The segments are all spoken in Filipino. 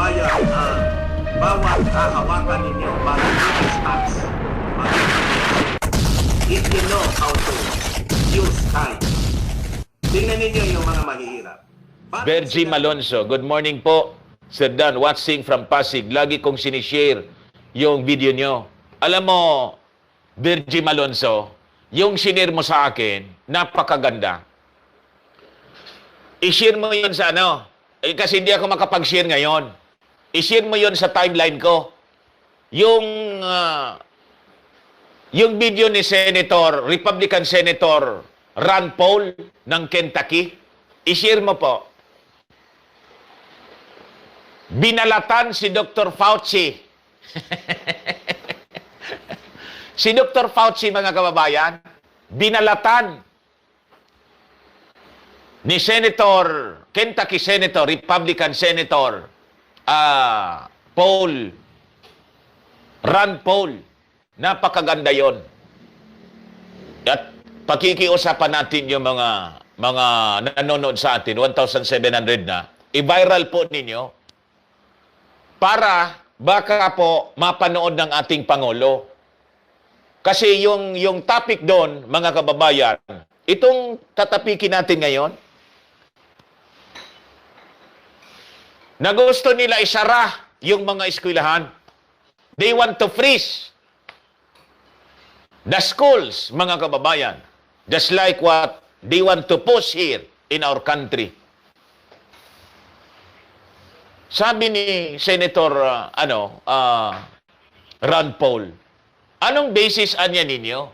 kababayan, bawat hahawakan ninyo, bawat tax, if you know how to use time, tingnan ninyo yung mga mahihirap. Bergie Malonzo, good morning po. Sir Dan, watching from Pasig. Lagi kong sinishare yung video nyo. Alam mo, Bergie Malonzo, yung sinare mo sa akin, napakaganda. I-share mo yun sa ano? Kasi hindi ako makapag-share ngayon. I-share mo yun sa timeline ko. Yung video ni Republican Senator Rand Paul ng Kentucky, i-share mo po. Binalatan si Dr. Fauci. Si Dr. Fauci, mga kababayan, binalatan ni Kentucky Senator, Republican Senator, Rand Paul. Napakaganda yon. At pakikiusapan natin yung mga nanonood sa atin, 1,700 na, i-viral po ninyo para baka po mapanood ng ating Pangulo. Kasi yung topic doon, mga kababayan, itong tatapikin natin ngayon, na gusto nila isara yung mga eskwelahan. They want to freeze the schools, mga kababayan. Just like what they want to push here in our country. Sabi ni Senator Rand Paul, anong basis anya ninyo?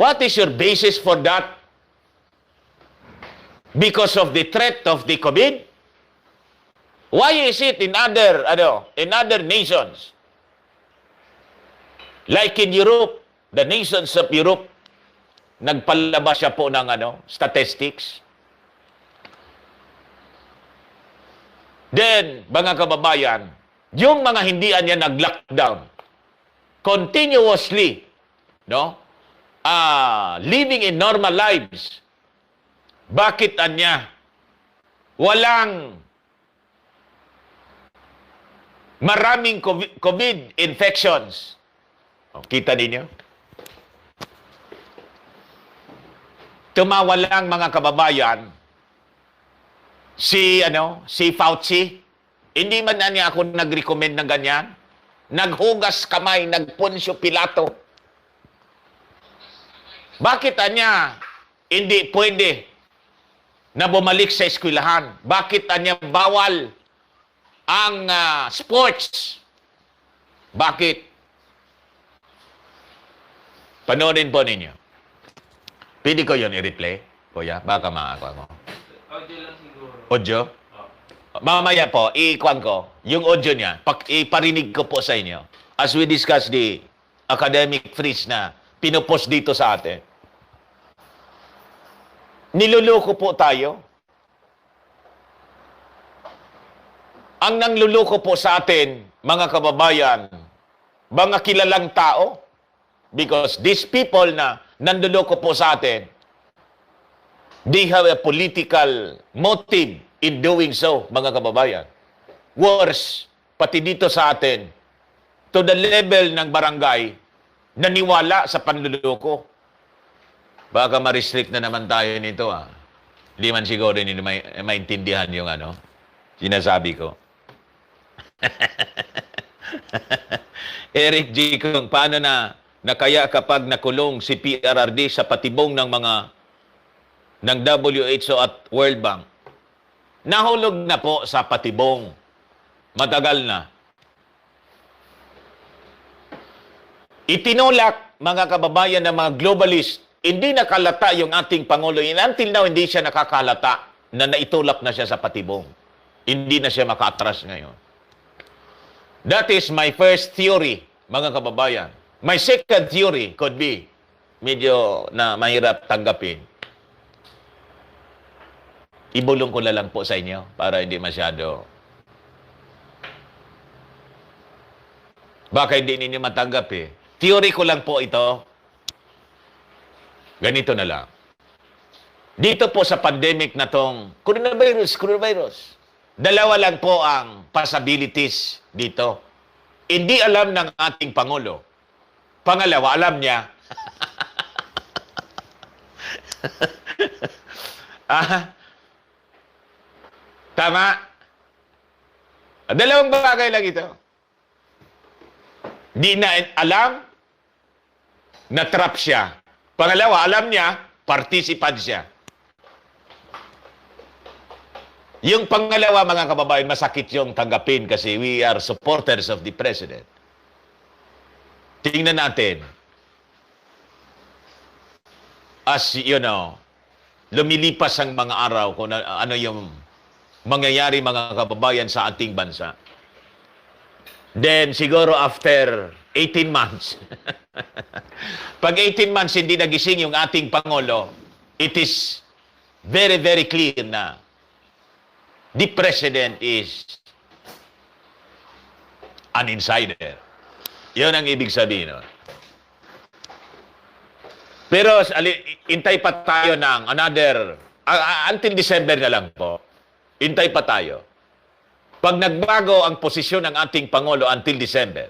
What is your basis for that? Because of the threat of the COVID? Why is it in other nations? Like in Europe, the nations of Europe, nagpalabas siya po ng statistics. Then, mga kababayan, yung mga hindi niya nag-lockdown, continuously, living in normal lives, bakit anya walang maraming COVID infections? Kita ninyo? Tumawa lang, mga kababayan, si Fauci. Hindi man niya ako nag-recommend ng ganyan. Naghugas kamay, nagpunsyo Pilato. Bakit anya hindi pwede na bumalik sa eskwelahan? Bakit anya bawal ang sports? Bakit? Panoorin po ninyo. Pwede ko yun i-replay, kuya? Baka makakuha mo. Audio lang siguro. Audio? Mamaya po, i-kuhan ko, yung audio niya, iparinig ko po sa inyo. As we discuss the academic freeze na pinupost dito sa atin. Niluloko po tayo. Ang nangluloko po sa atin, mga kababayan, mga kilalang tao, because these people na nanduloko po sa atin, they have a political motive in doing so, mga kababayan. Worse, pati dito sa atin, to the level ng barangay, naniwala sa panluloko. Baka ma-restrict na naman tayo nito, Hindi man siguro nila maintindihan yung sinasabi ko. Eric G. Kung paano na kaya kapag nakulong si PRRD sa patibong ng WHO at World Bank, nahulog na po sa patibong. Matagal na. Itinulak, mga kababayan, ng mga globalist, hindi nakalata yung ating Pangulo. Until now, hindi siya nakakalata na naitulak na siya sa patibong. Hindi na siya maka-atras ngayon. That is my first theory, mga kababayan. My second theory could be, medyo na mahirap tanggapin. Ibulong ko na lang po sa inyo para hindi masyado. Baka hindi ninyo matanggap Theory ko lang po ito. Ganito na lang. Dito po sa pandemic na tong coronavirus, Dalawa lang po ang possibilities dito. Hindi alam ng ating Pangulo. Pangalawa, alam niya. Ah, tama? Dalawang bagay lang ito. Di na alam, na-trap siya. Pangalawa, alam niya, participant siya. Yung pangalawa, mga kababayan, masakit yung tanggapin kasi we are supporters of the President. Tingnan natin. As you know, lumilipas ang mga araw kung ano yung mangyayari, mga kababayan, sa ating bansa. Then, siguro after 18 months, pag 18 months hindi nagising yung ating Pangulo, it is very, very clear na the President is an insider. Yun ang ibig sabihin nun. Pero intay pa tayo ng another, until December na lang po. Intay pa tayo. Pag nagbago ang posisyon ng ating Pangulo until December,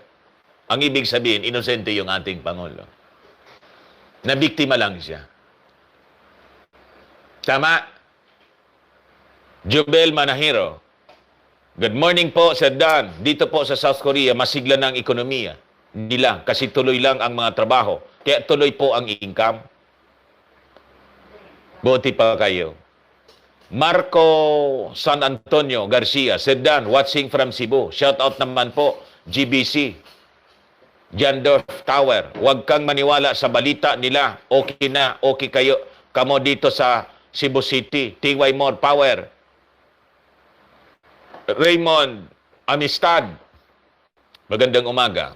ang ibig sabihin, inosente yung ating Pangulo. Na biktima lang siya. Tama? Jubel Manahiro. Good morning po, Sir Dan. Dito po sa South Korea, masigla ng ekonomiya. Hindi lang, kasi tuloy lang ang mga trabaho. Kaya tuloy po ang income. Buti pa kayo. Marco San Antonio Garcia, Sir Dan, watching from Cebu. Shout out naman po, GBC. Jandorf Tower. Huwag kang maniwala sa balita nila. Okay na, okay kayo. Kamo dito sa Cebu City. TY More Power. Raymond Amistad. Magandang umaga.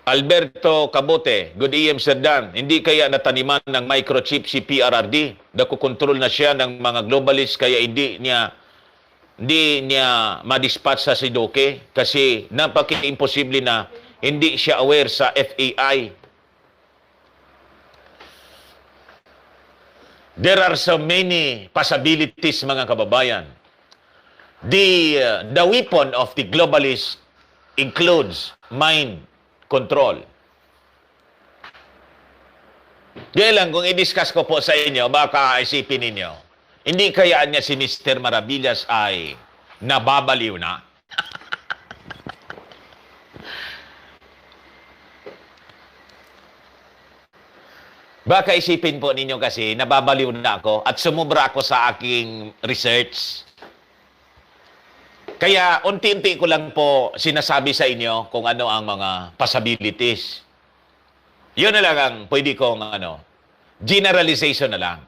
Alberto Cabote, good AM, Sir Dan. Hindi kaya nataniman ng microchip si PRRD? Nakukontrol na siya ng mga globalist kaya hindi niya madispatch sa Sidoke kasi napaka-imposible na hindi siya aware sa FAI. There are so many possibilities, mga kababayan. The weapon of the globalist includes mind control. Kaya lang, kung i-discuss ko po sa inyo, baka isipin ninyo, hindi kaya niya si Mr. Maravillas ay nababaliw na? Baka isipin po ninyo kasi, nababaliw na ako at sumubra ako sa aking research. Kaya unti-unti ko lang po sinasabi sa inyo kung ano ang mga possibilities. Yun na lang ang pwede kong generalization na lang.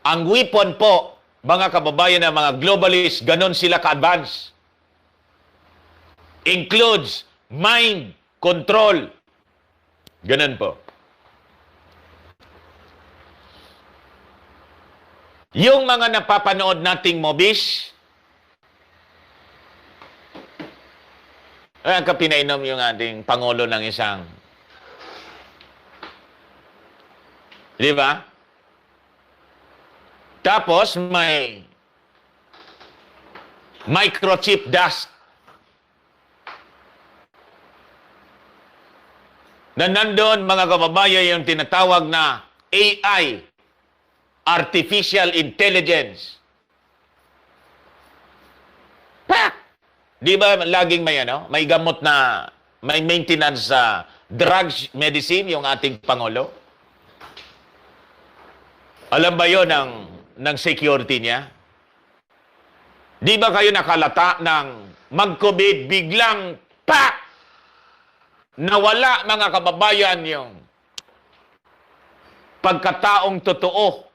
Ang weapon po, mga kababayan ng mga globalists, ganon sila ka-advance. Includes mind control. Ganon po. Yung mga napapanood nating movies, kapinainom yung ating Pangulo ng isang, di ba? Tapos may microchip dust na nandun, mga kababayan, yung tinatawag na AI, Artificial Intelligence. Pak! Di ba laging may gamot na, may maintenance sa drugs, medicine, yung ating Pangulo? Alam ba yun ng security niya? Di ba kayo nakalata ng mag-COVID, biglang, pak! Nawala, mga kababayan, yung pagkataong totoo.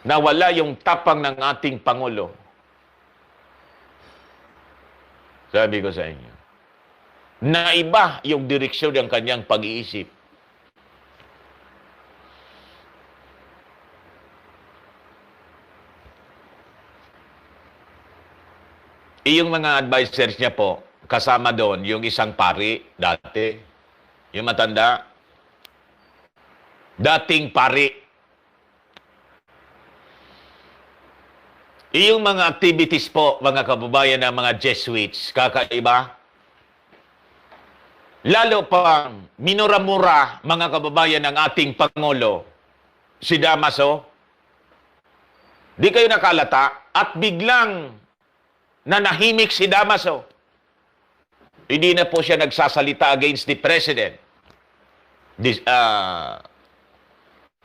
Nawala yung tapang ng ating Pangulo. Sabi ko sa inyo, naiba yung direksyon ng kanyang pag-iisip. Yung mga advisors niya po, kasama doon yung isang pari dati, yung matanda, dating pari. Iyong mga activities po, mga kababayan ng mga Jesuits, kakaiba. Lalo pang minura-mura, mga kababayan ng ating Pangulo, si Damaso. Di kayo nakalata at biglang nanahimik si Damaso. Hindi na po siya nagsasalita against the President.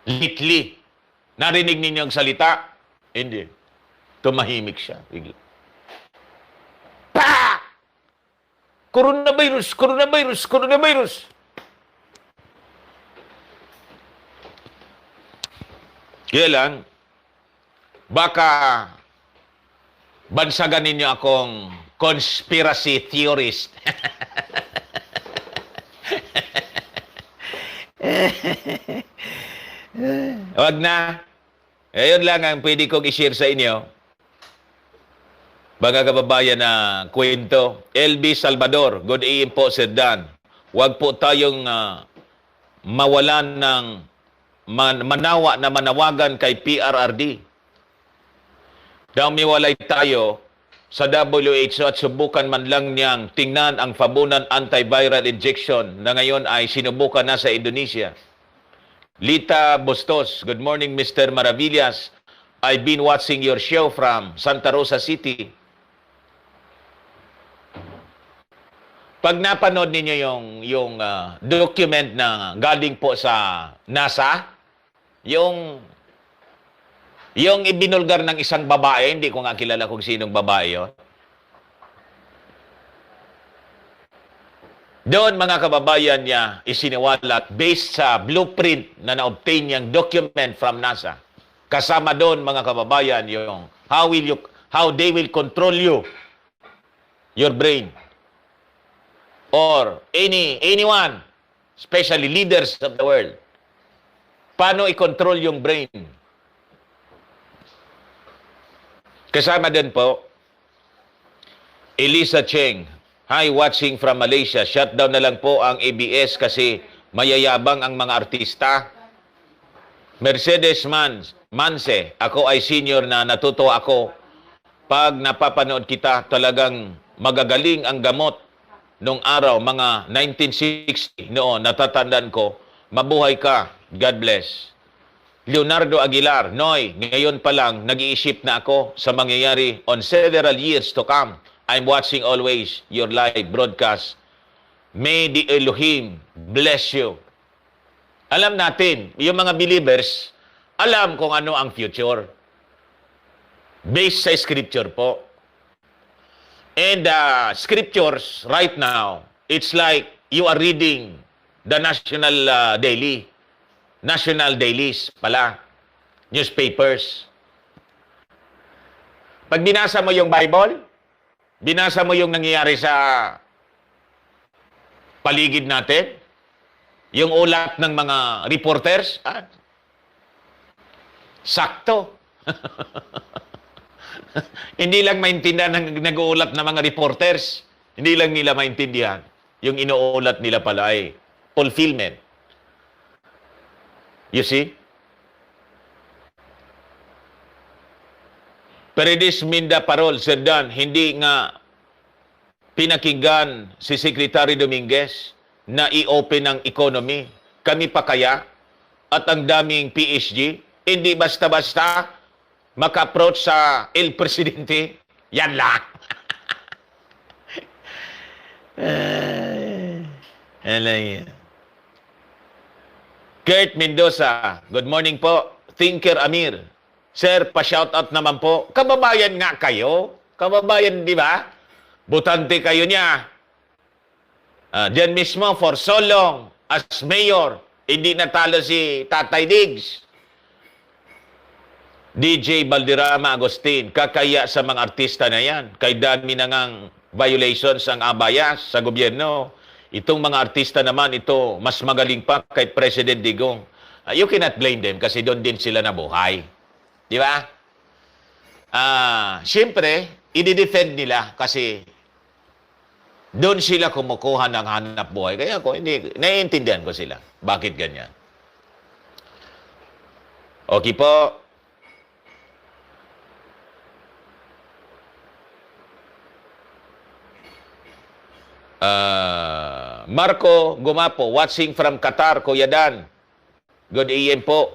Lately. Narinig ninyo ang salita? Hindi. Tumahimik siya. Bigla. Pa! Coronavirus! Coronavirus! Coronavirus! Kaya lang, baka bansagan ninyo akong conspiracy theorist. Wag na. Ayun lang ang pwede kong i-share sa inyo. Mga kababayan na kwento. LB Salvador, good evening po, Sir Dan. Huwag po tayong mawalan ng manawa na manawagan kay PRRD. Damiwalay tayo sa WHO at subukan man lang niyang tingnan ang Fabunan antiviral injection na ngayon ay sinubukan na sa Indonesia. Lita Bustos, good morning Mr. Maravillas. I've been watching your show from Santa Rosa City. Pag napanood ninyo yung document na galing po sa NASA, yung ibinulgar ng isang babae, hindi ko nga kilala kung sinong babae yun. Doon, mga kababayan niya, isiniwalat based sa blueprint na na-obtain niyang document from NASA. Kasama doon, mga kababayan, yung how they will control you, your brain, or anyone, especially leaders of the world. Paano i-control yung brain? Kasama din po, Elisa Cheng. Hi, watching from Malaysia. Shutdown na lang po ang ABS kasi mayayabang ang mga artista. Mercedes Manse, ako ay senior na natutuwa ako. Pag napapanood kita, talagang magagaling ang gamot. Nung araw, mga 1960 noon, natatandaan ko, mabuhay ka. God bless. Leonardo Aguilar, Noy, ngayon pa lang, nag-iisip na ako sa mangyayari on several years to come. I'm watching always your live broadcast. May the Elohim bless you. Alam natin, yung mga believers, alam kung ano ang future. Based sa scripture po. And scriptures right now, it's like you are reading the national daily. National dailies pala. Newspapers. Pag binasa mo yung Bible, binasa mo yung nangyayari sa paligid natin, yung ulat ng mga reporters, sakto. Hindi lang maintindihan ng nag-uulat ng mga reporters, hindi lang nila maintindihan. Yung inuulat nila pala ay fulfillment. You see? Paredes Minda Parol, Sir Dan, hindi nga pinakinggan si Secretary Dominguez na i-open ang economy. Kami pa kaya? At ang daming PSG, hindi basta-basta maka-approach sa El Presidente. Yan lang. Alam yan. Kurt Mendoza, good morning po. Thinker Amir, Sir, pa-shoutout naman po. Kababayan nga kayo. Kababayan, di ba? Butante kayo niya. Diyan mismo, for so long, as mayor, hindi natalo si Tatay Diggs. DJ Balderrama Agustin, kakaya sa mga artista na yan. Kay dami na ngang violations ang abayas sa gobyerno. Itong mga artista naman, ito, mas magaling pa kay President Digong. You cannot blame them kasi doon din sila nabuhay. Di ba? Siyempre, i-defend nila kasi doon sila kumukuha ng hanap buhay. Kaya ako, hindi, naiintindihan ko sila. Bakit ganyan? Okay po. Marco Gumapo, watching from Qatar, Kuya Dan. Good AM po.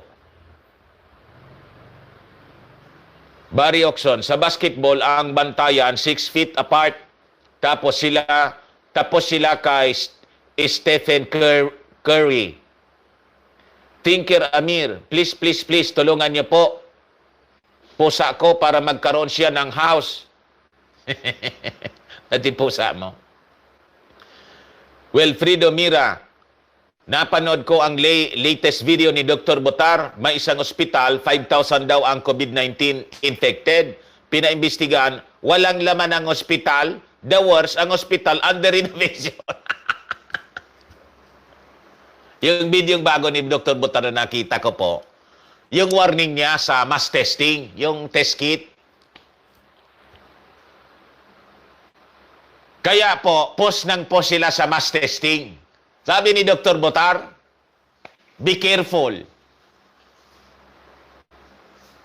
Barry Oxon, sa basketball, ang bantayan 6 feet apart. Tapos sila kay Stephen Curry. Tinker Amir, please, tulungan niyo po. Pusa ko para magkaroon siya ng house. At pusa mo. Wilfredo Mira, napanood ko ang latest video ni Dr. Botar. May isang ospital, 5,000 daw ang COVID-19 infected. Pinaimbestigan, walang laman ang ospital. The worst, ang ospital under renovation. Yung video bago ni Dr. Botar na nakita ko po, yung warning niya sa mass testing, yung test kit. Kaya po, post sila sa mass testing. Sabi ni Dr. Botar, be careful.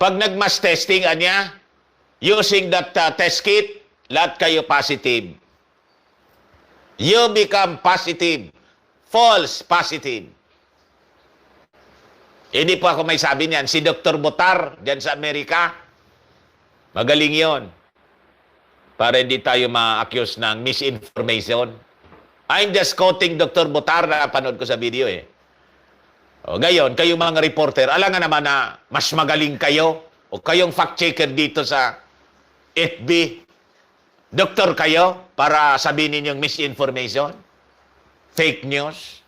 Pag nag-mass testing, anya, using that test kit, lahat kayo positive. You become positive. False positive. Hindi po ako may sabi niyan. Si Dr. Botar, dyan sa Amerika, magaling yon. Para hindi tayo ma-accuse ng misinformation. I'm just quoting Dr. Botar na panood ko sa video eh. O, gayon, kayo mga reporter, alam nga naman na mas magaling kayo o kayong fact-checker dito sa FB. Doktor kayo para sabihin ninyong misinformation. Fake news.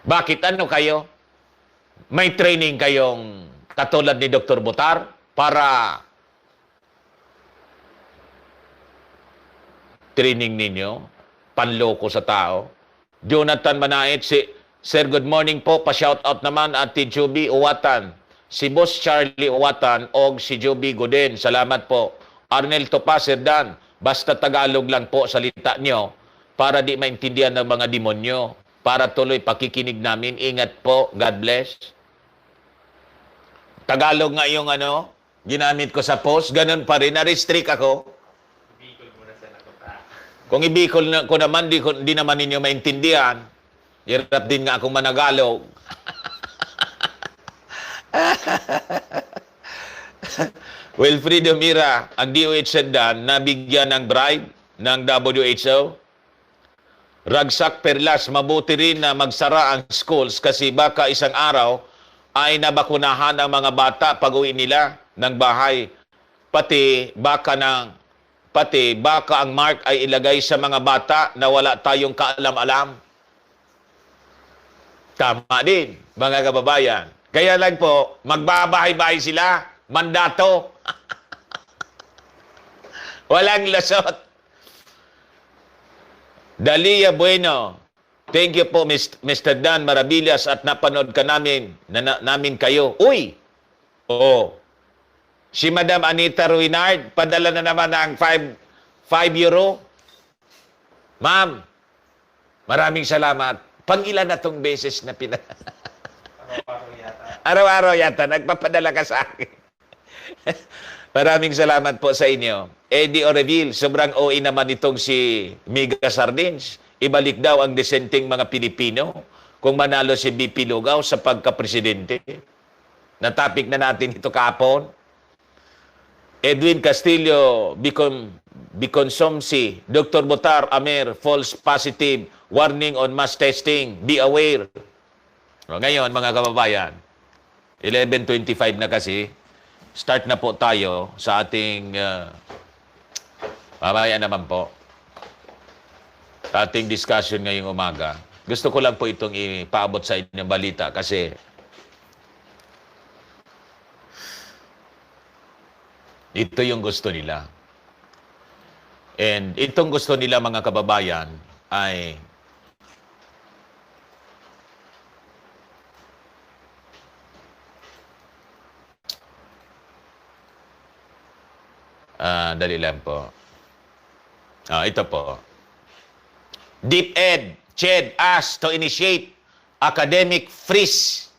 Bakit ano kayo? May training kayong katulad ni Dr. Botar para training ninyo, panloko sa tao. Jonathan Manait, Sir, good morning po. Pa-shoutout naman Ate Joby Uwatan. Si Boss Charlie Uwatan o si Joby Godin. Salamat po. Arnel Topa, Sir Dan. Basta Tagalog lang po salita nyo para di maintindihan ng mga demonyo. Para tuloy pakikinig namin. Ingat po. God bless. Tagalog nga yung ginamit ko sa post. Ganun pa rin. Na-restrict ako. Kung ibikol ko naman, di naman ninyo maintindihan. Hirap din nga akong managalog. Wilfredo Mira, ang DOH Sendan, nabigyan ng bribe ng WHO. Ragsak Perlas, mabuti rin na magsara ang schools kasi baka isang araw ay nabakunahan ang mga bata pag uwi nila ng bahay. Pati baka ang mark ay ilagay sa mga bata na wala tayong kaalam-alam. Tama din, mga kababayan. Kaya lang po, magbabahay-bahay sila. Mandato. Walang lasot. Dalia Bueno. Thank you po, Mr. Dan Maravillas, at napanood ka namin kayo. Uy! Oo. Si Madam Anita Ruinard, padala na naman ng 5 euro. Ma'am, maraming salamat. Pang-ilan na tong beses na Araw-araw yata, nagpapadala ka sa akin. Maraming salamat po sa inyo. Eddie Oreville, sobrang OA naman itong si Mega Sardines. Ibalik daw ang disenteng mga Pilipino kung manalo si BP Lugaw sa pagka-presidente. Natapik na natin ito kahapon. Edwin Castillo, Biconsomsi, Dr. Botar, Amer, false positive, warning on mass testing, be aware. O, ngayon, mga kababayan, 11:25 na kasi, start na po tayo sa ating, mamaya naman po, sa ating discussion ngayong umaga. Gusto ko lang po itong ipaabot sa inyong balita kasi ito yung gusto nila. And itong gusto nila, mga kababayan, ay dali lang po. Ito po. DepEd, CHED asked to initiate academic freeze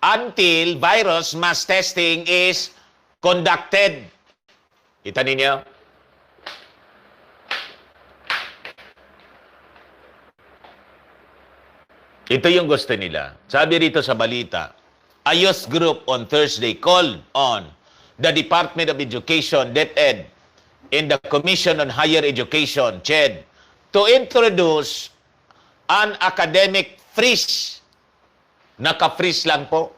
until virus mass testing is conducted. Kita ninyo? Ito yung gusto nila. Sabi rito sa balita, a youth group on Thursday called on the Department of Education, DepEd, and the Commission on Higher Education, CHED, to introduce an academic freeze. Naka-freeze lang po.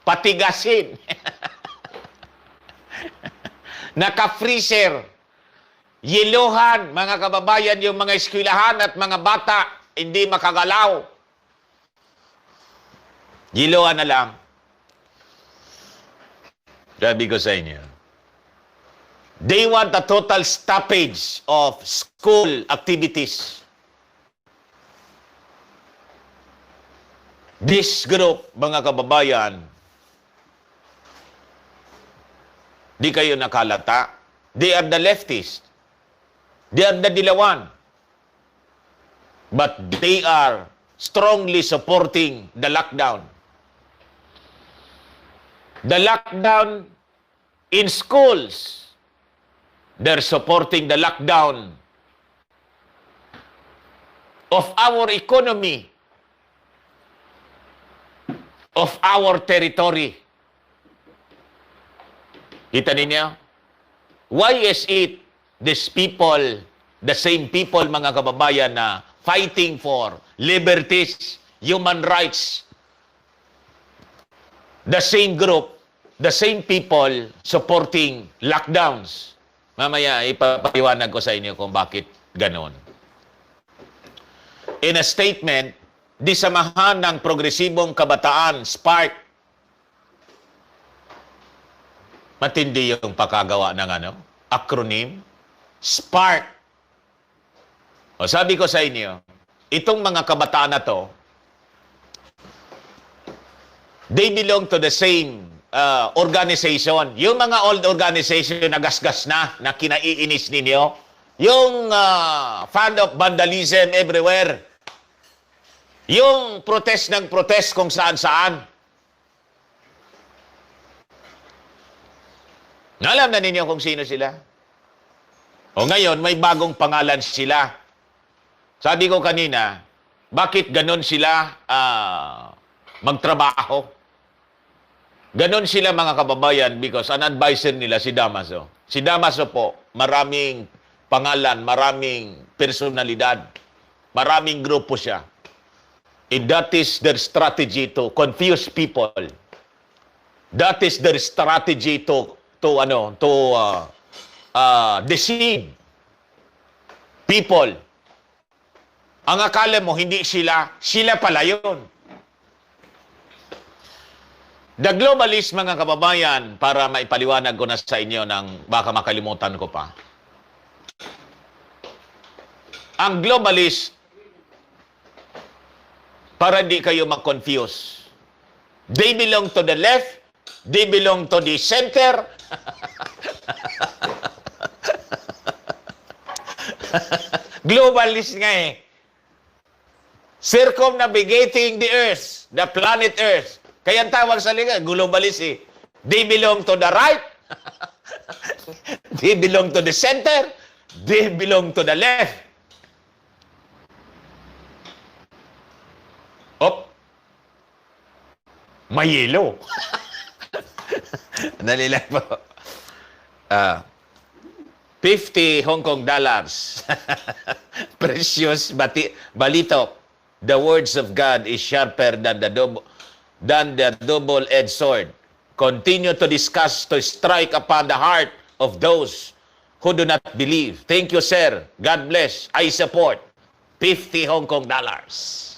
Patigasin. Naka-freezer. Yiluhan, mga kababayan, yung mga eskwelahan at mga bata, hindi makagalaw. Yiluhan na lang. Sabi ko sa inyo, they want a total stoppage of school activities. This group, mga kababayan, di kayo nakalata. They are the leftists. They are the Dilawan. But they are strongly supporting the lockdown. The lockdown in schools. They're supporting the lockdown of our economy, of our territory. Kita ninyo? Why is it these people, the same people, mga kababayan, na fighting for liberties, human rights, the same group, the same people supporting lockdowns? Mamaya, ipapaliwanag ko sa inyo kung bakit ganon. In a statement, di samahan ng progresibong kabataan, SPARK, matindi yung pakagawa ng acronym, SPARK. O sabi ko sa inyo, itong mga kabataan na to, they belong to the same organization. Yung mga old organization na gasgas na kinaiinis ninyo, yung fan of vandalism everywhere, yung protest ng protest kung saan-saan. Alam na ninyo kung sino sila. O ngayon, may bagong pangalan sila. Sabi ko kanina, bakit ganon sila magtrabaho? Ganon sila, mga kababayan, because an advisor nila si Damaso. Si Damaso po, maraming pangalan, maraming personalidad, maraming grupo siya. And that is their strategy to confuse people. That is their strategy to deceive people. Ang akala mo, hindi sila pala yun. The globalist, mga kababayan, para maipaliwanag ko na sa inyo ng baka makalimutan ko pa. Ang globalist, para di kayo mag-confuse, they belong to the left, they belong to the center. Globalist nga eh. Circumnavigating the earth, the planet earth. Kaya ang tawag sa liga, globalist eh. They belong to the right, they belong to the center, they belong to the left. Op. May yelo. Dali lang po. 50 Hong Kong dollars. Precious balito. The words of God is sharper than the double-edged sword. Continue to discuss, to strike upon the heart of those who do not believe. Thank you, sir. God bless. I support. 50 Hong Kong dollars.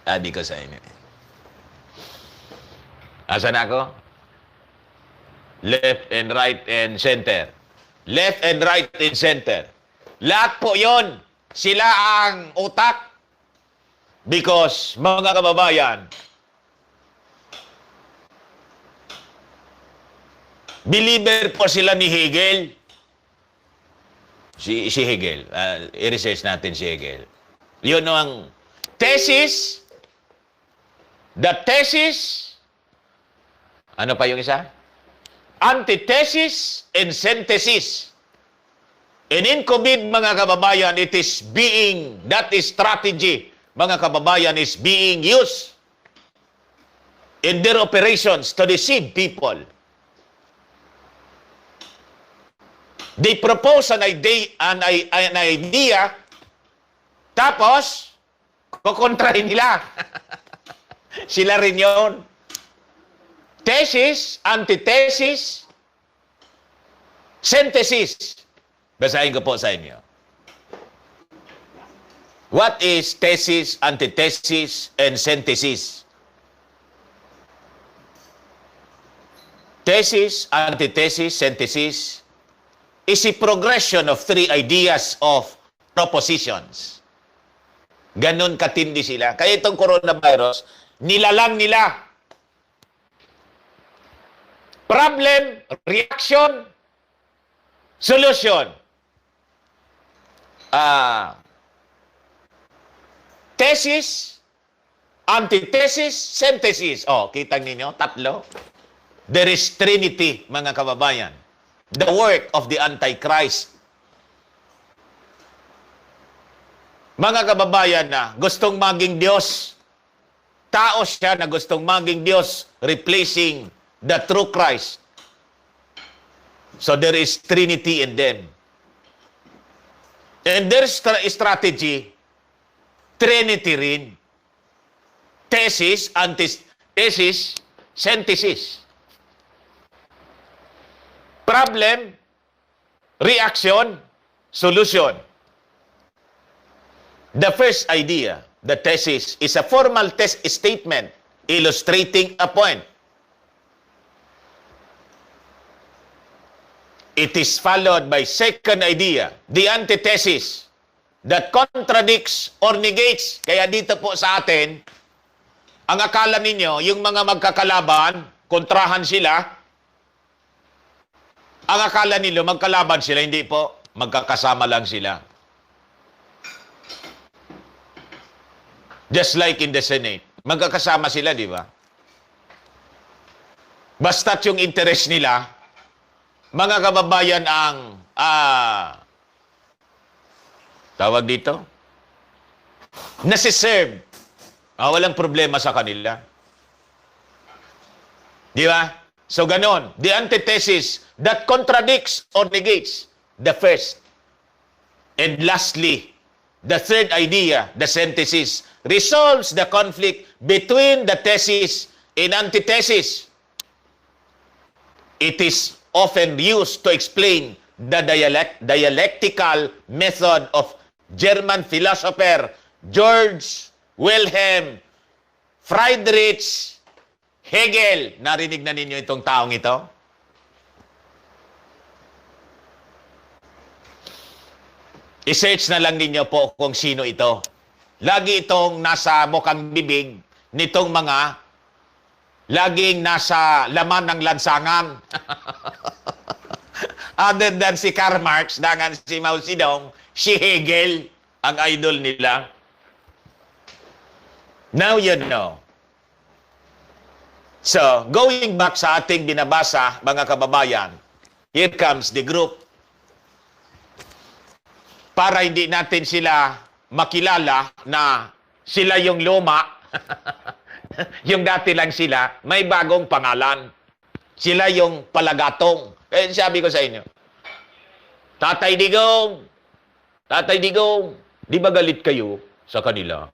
Sabi ko sa inyo. Asan ako? Left and right and center. Left and right and center. Lahat po yon. Sila ang utak. Because, mga kababayan, believer po sila ni Hegel. Si Hegel. I-research natin si Hegel. Yun ang thesis. The thesis. Ano pa yung isa? Antithesis and synthesis. And in COVID, mga kababayan, it is being, that is strategy mga kababayan, is being used in their operations to deceive people. They propose an idea, tapos, kukontrahin nila. Sila rin yun. Thesis, antithesis, synthesis. Basahin ko po sa inyo. What is thesis, antithesis, and synthesis? Thesis, antithesis, synthesis is a progression of three ideas of propositions. Ganon katindi sila. Kaya itong coronavirus, nilalang nila. Problem, reaction, solution. Thesis, antithesis, synthesis. Oh, kita ninyo, tatlo. There is Trinity, mga kababayan. The work of the Antichrist. Mga kababayan na gustong maging Diyos. Tao siya na gustong maging Diyos, replacing the true Christ. So there is Trinity in them. And their strategy, Trinity rin. Thesis, antithesis, synthesis. Problem, reaction, solution. The first idea, the thesis, is a formal test statement illustrating a point. It is followed by second idea, the antithesis, that contradicts or negates. Kaya dito po sa atin, ang akala ninyo, yung mga magkakalaban, kontrahan sila, ang akala nila magkalaban sila, hindi po, magkakasama lang sila. Just like in the Senate, magkakasama sila, di ba? Basta't yung interest nila, mga kababayan ang, tawag dito, nasiserve. Walang problema sa kanila. Di ba? So, ganon. The antithesis that contradicts or negates the first. And lastly, the third idea, the synthesis, resolves the conflict between the thesis and antithesis. It is often used to explain the dialectical method of German philosopher George Wilhelm Friedrich Hegel. Narinig na ninyo itong taong ito? I-search na lang ninyo po kung sino ito. Lagi itong nasa mukhang bibig nitong mga laging nasa laman ng lansangan. Other than si Karl Marx, dangan si Mao Zedong, si Hegel ang idol nila. Now you know. So, going back sa ating binabasa, mga kababayan, here comes the group. Para hindi natin sila makilala na sila yung luma, yung dati lang sila, may bagong pangalan. Sila yung palagatong. Kaya sabi ko sa inyo, Tatay Digong, di ba galit kayo sa kanila?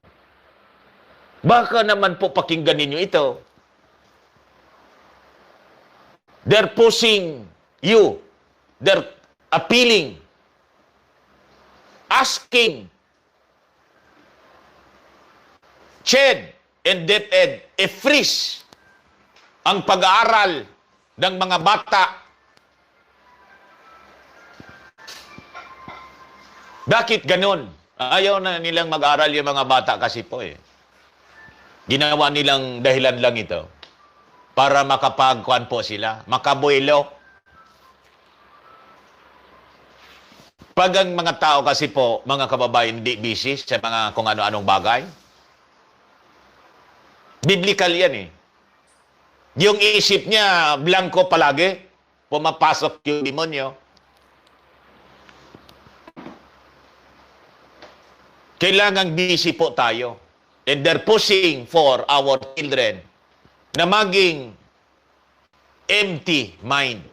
Baka naman po pakinggan ninyo ito. They're pushing you. They're appealing. Asking. Ched and DepEd, i-freeze ang pag-aaral ng mga bata. Bakit ganun? Ayaw na nilang mag-aral yung mga bata kasi po eh. Ginawa nilang dahilan lang ito para makapagkuhan po sila, makabuelo. Pag ang mga tao kasi po, mga kababayan, hindi busy sa mga kung ano-anong bagay, biblical yan eh. Yung isip niya, blanco palagi, pumapasok yung demonyo. Kailangang busy po tayo. and they're pushing for our children na maging empty mind.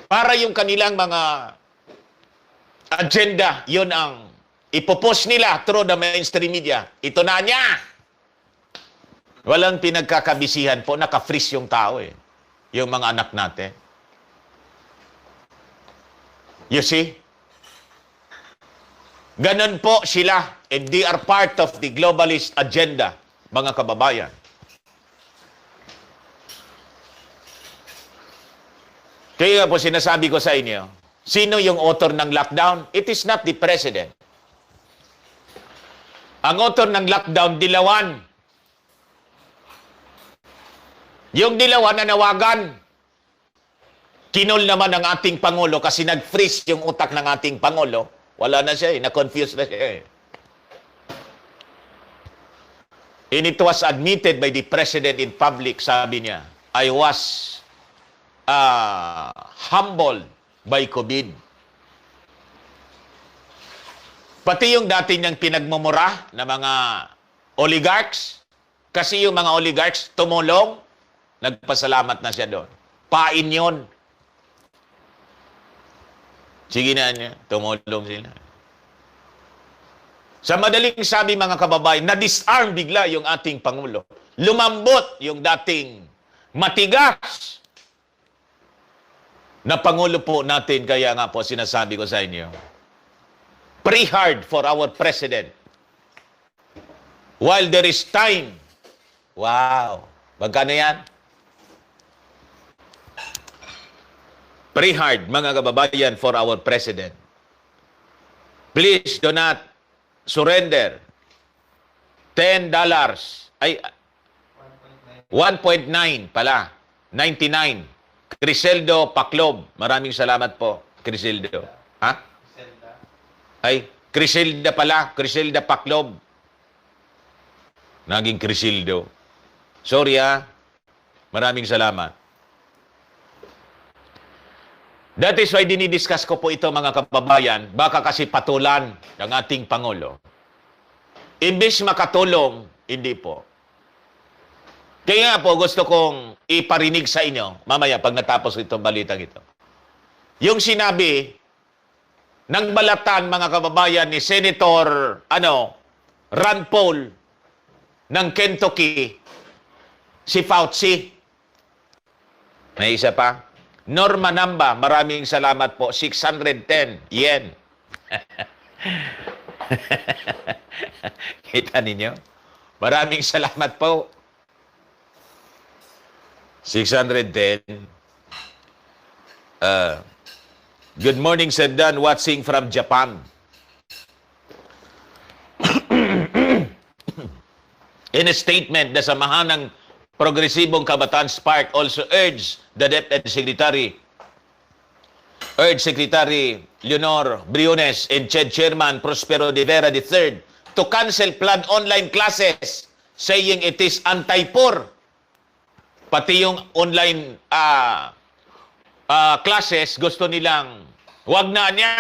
Para yung kanilang mga agenda, yun ang ipopost nila through the mainstream media. Ito na niya! Walang pinagkakabisihan po, naka-freeze yung tao eh. Yung mga anak natin. You see? Ganon po sila, and they are part of the globalist agenda, mga kababayan. Kaya po sinasabi ko sa inyo, sino yung author ng lockdown? It is not the president. Ang author ng lockdown, Dilawan. Yung Dilawan na nawagan, kinol naman ang ating Pangulo kasi nag-freeze yung utak ng ating Pangulo. Wala na siya eh, na-confuse na siya eh. And it was admitted by the President in public, sabi niya, I was humbled by COVID. Pati yung dati niyang pinagmumura na mga oligarchs, kasi yung mga oligarchs tumulong, nagpasalamat na siya doon. Pain yun. Sige na niya, tumulong sila. Sa madaling sabi mga kababayan, na-disarm bigla yung ating Pangulo. Lumambot yung dating matigas na Pangulo po natin, kaya nga po sinasabi ko sa inyo, pray hard for our President. While there is time. Wow. Magkano yan? Pray hard, mga kababayan, for our President. Please do not surrender. $10. Ay, 1.9 pala. 99. Criseldo Paclob. Maraming salamat po, Criseldo. Ha? Ay, Criselda pala. Criselda Paclob. Naging Criseldo. Sorry Maraming salamat. That is why dinidiscuss ko po ito mga kababayan. Baka kasi patulan ng ating Pangulo. Imbis makatulong, hindi po. Kaya nga po gusto kong iparinig sa inyo, mamaya pag natapos itong balitang ito. Yung sinabi ng balatan mga kababayan ni Senator Rand Paul ng Kentucky, si Fauci. May isa pa. Norma Namba, maraming salamat po. 610 yen. Kita ninyo? Maraming salamat po. 610. Good morning, Sir Dan, watching from Japan. In a statement, the Samahan ng Progresibong Kabataan Spark also urged the Deputy Secretary Leonor Briones and Chairman Prospero de Vera III to cancel planned online classes, saying it is anti-poor. Pati yung online classes, gusto nilang wag na niya.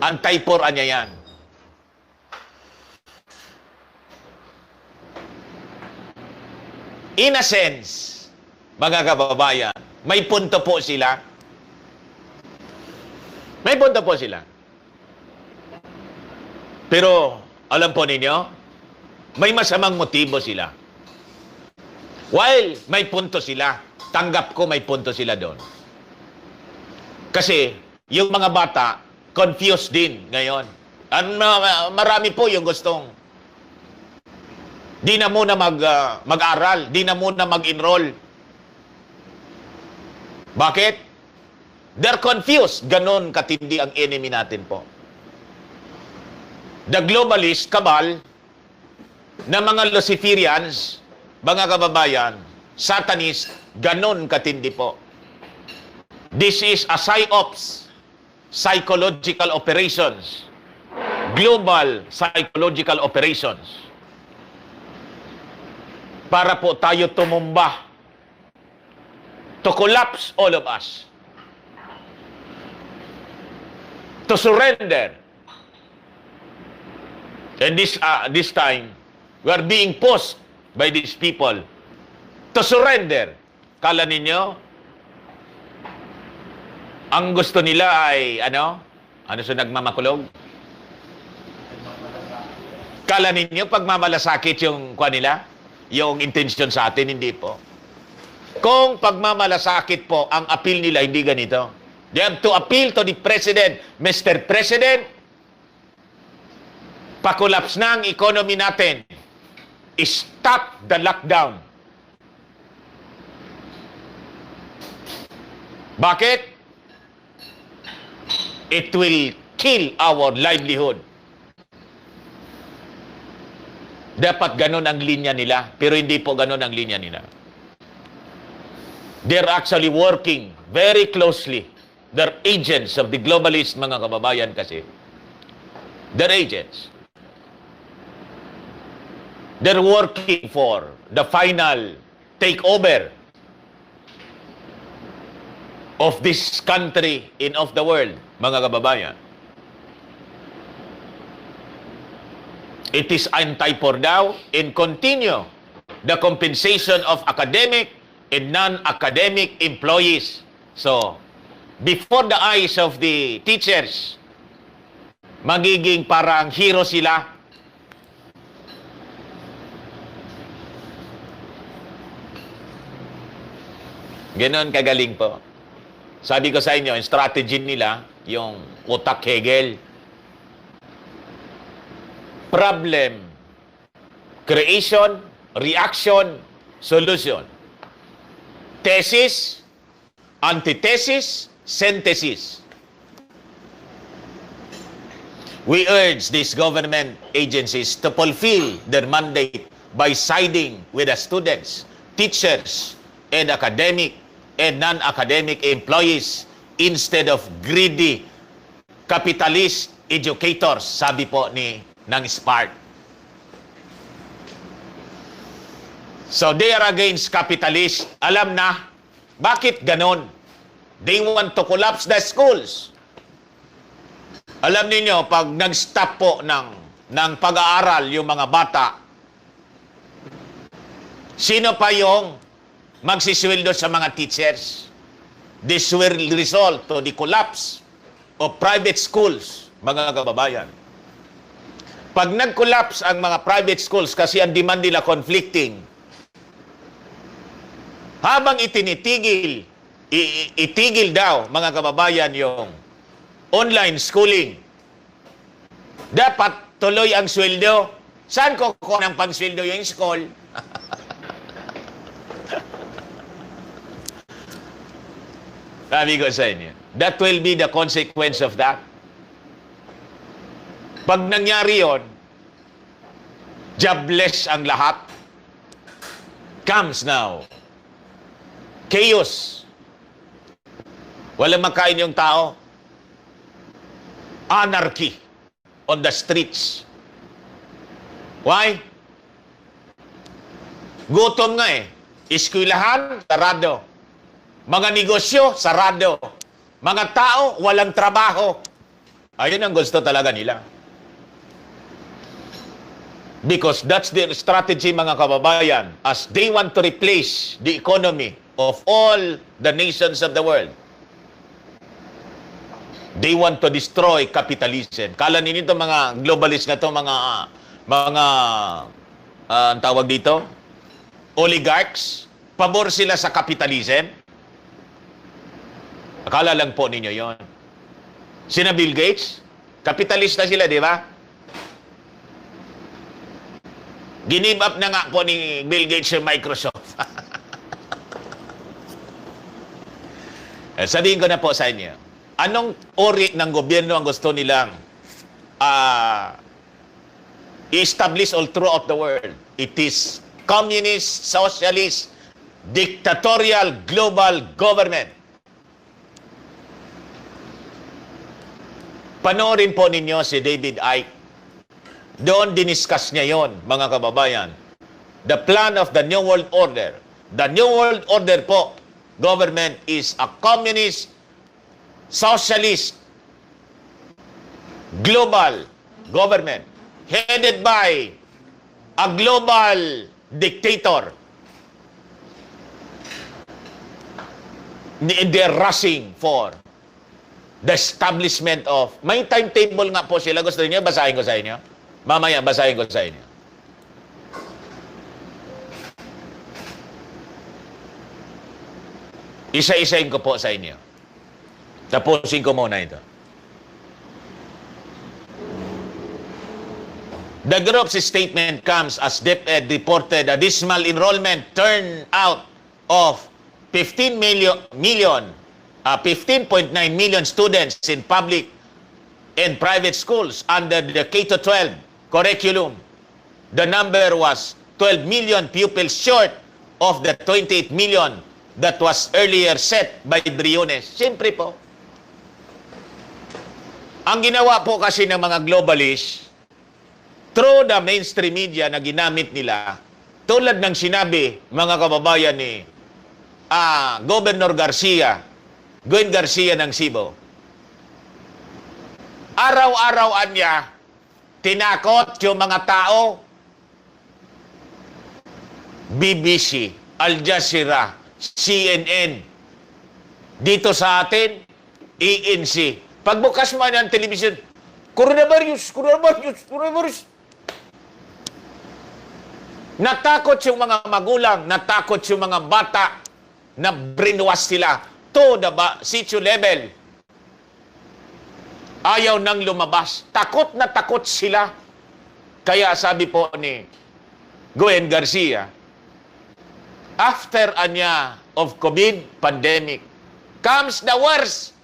Anti-poor niya yan. In a sense, mga kababayan, may punto po sila. May punto po sila. Pero, alam po ninyo, may masamang motibo sila. While may punto sila, tanggap ko may punto sila doon. Kasi, yung mga bata, confused din ngayon. Marami po yung gustong di na muna mag-aral, di na muna mag-enroll. Bakit? They're confused. Ganon katindi ang enemy natin po. The globalist cabal na mga Luciferians, mga kababayan, Satanist, ganon katindi po. This is a psyops, psychological operations, global psychological operations. Para po tayo tumumba. To collapse all of us. To surrender. And this time, we are being pushed by these people to surrender. Kala ninyo, ang gusto nila ay, ano sa nagmamakulog? Kala ninyo, pagmamalasakit yung kwa nila? Yung intention sa atin, hindi po. Kung pagmamalasakit po, ang appeal nila, hindi ganito. They have to appeal to the President. Mr. President, pakulaps na ang economy natin. Stop the lockdown. Bakit? It will kill our livelihood. Dapat ganun ang linya nila, pero hindi po ganun ang linya nila. They're actually working very closely. They're agents of the globalist, mga kababayan kasi. They're agents. They're working for the final takeover of this country and of the world, mga kababayan. It is time for now and continue the compensation of academic and non-academic employees. So, before the eyes of the teachers, magiging parang hero sila. Ganon kagaling po. Sabi ko sa inyo, yung strategy nila, yung utak Hegel. Problem, creation, reaction, solution. Thesis, antithesis, synthesis. We urge these government agencies to fulfill their mandate by siding with the students, teachers, and academic and non-academic employees instead of greedy capitalist educators, sabi po ng SPARC. So they are against capitalists. Alam na, bakit ganon? They want to collapse the schools. Alam niyo pag nag-stop po ng pag-aaral yung mga bata, sino pa yung magsisweldo sa mga teachers? This will result to the collapse of private schools, mga kababayan. Pag nag-collapse ang mga private schools kasi ang demand nila conflicting, habang itigil daw, mga kababayan, yung online schooling, dapat tuloy ang sweldo. Saan ko ng pang-sweldo yung school? Sabi ko sa inyo, that will be the consequence of that. Pag nangyari yon, jobless ang lahat. Comes now. Chaos. Walang makain yung tao. Anarchy on the streets. Why? Gutom nga eh. Eskwelahan, sarado. Mga negosyo, sarado. Mga tao, walang trabaho. Ayun ang gusto talaga nila. Because that's their strategy, mga kababayan, as they want to replace the economy of all the nations of the world. They want to destroy capitalism. Kala ninyo ito, mga globalist na ito, ang tawag dito, oligarchs, pabor sila sa capitalism. Akala lang po ninyo yon. Sina Bill Gates, kapitalista sila, di ba? Give up na nga po ni Bill Gates yung Microsoft. Sabihin ko na po sa inyo, anong uri ng gobyerno ang gusto nilang i-establish all throughout the world? It is communist, socialist, dictatorial, global government. Panoorin po ninyo si David Icke. Doon diniscuss niya yon, mga kababayan. The plan of the New World Order. The New World Order po, government is a communist, socialist, global government. headed by a global dictator. They're rushing for the establishment of... May timetable nga po sila. Gusto niyo? Basahin ko sa inyo. Mamaya, basahin ko sa inyo. Isa-isahin ko po sa inyo. Tapusin ko muna ito. The group's statement comes as DepEd reported a dismal enrollment turnout of 15.9 million students in public and private schools under the K-12 curriculum. The number was 12 million pupils short of the 28 million that was earlier set by Briones. Siyempre po. Ang ginawa po kasi ng mga globalists, through the mainstream media na ginamit nila, tulad ng sinabi, mga kababayan ni Governor Garcia, Gwen Garcia ng Cebu, araw-arawan niya, tinakot yung mga tao, BBC, Al Jazeera, CNN, dito sa atin, ANC. Pagbukas mo ng television, coronavirus, coronavirus, coronavirus. Natakot yung mga magulang, natakot yung mga bata, na brainwash sila to the situ level. Ayaw nang lumabas. Takot na takot sila. Kaya sabi po ni Gwen Garcia, after anya of COVID pandemic comes the worst.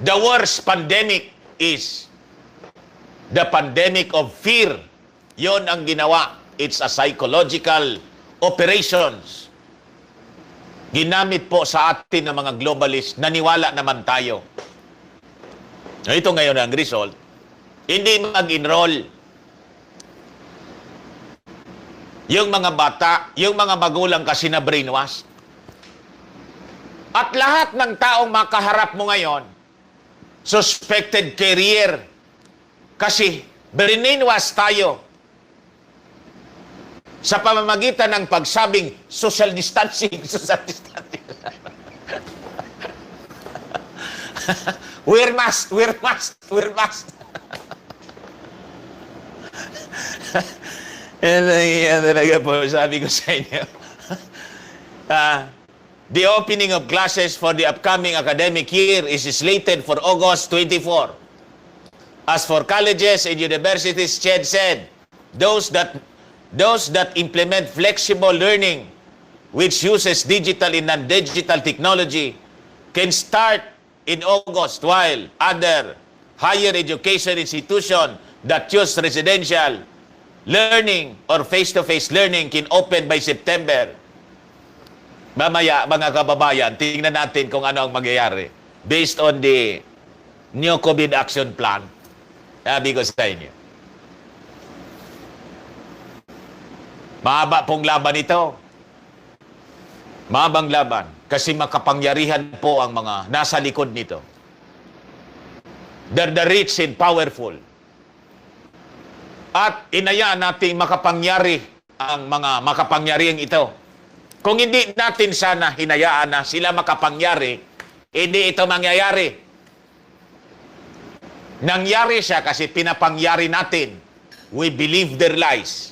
The worst pandemic is the pandemic of fear. Yon ang ginawa. It's a psychological operations. Ginamit po sa atin ng mga globalist. Naniwala naman tayo. Ito ngayon ang result. Hindi mag-enroll yung mga bata, yung mga magulang kasi na brainwash. At lahat ng taong makaharap mo ngayon, suspected career. Kasi brainwash tayo sa pamamagitan ng pagsabing social distancing, social distancing. Wear mask, wear mask, wear mask. Yan talaga po, sabi ko sa inyo. The opening of classes for the upcoming academic year is slated for August 24. As for colleges and universities, Ched said, those that implement flexible learning, which uses digital and non-digital technology, can start in August, while other higher education institutions that use residential learning or face-to-face learning can open by September. Mamaya, mga kababayan, tingnan natin kung ano ang mangyayari based on the new COVID action plan. Sabi ko sa inyo. Mahaba pong laban ito. Mahabang laban. Kasi makapangyarihan po ang mga nasa likod nito. They're the rich and powerful. At inayaan natin makapangyari ang mga makapangyarihang ito. Kung hindi natin sana hinayaan na sila makapangyari, hindi ito mangyayari. Nangyari siya kasi pinapangyari natin. We believe their lies.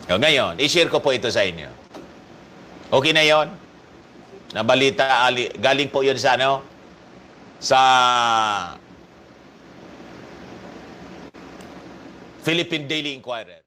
O ngayon, i-share ko po ito sa inyo. Okay na yon? Nabalita, galing po yun sa ano? Sa Philippine Daily Inquirer.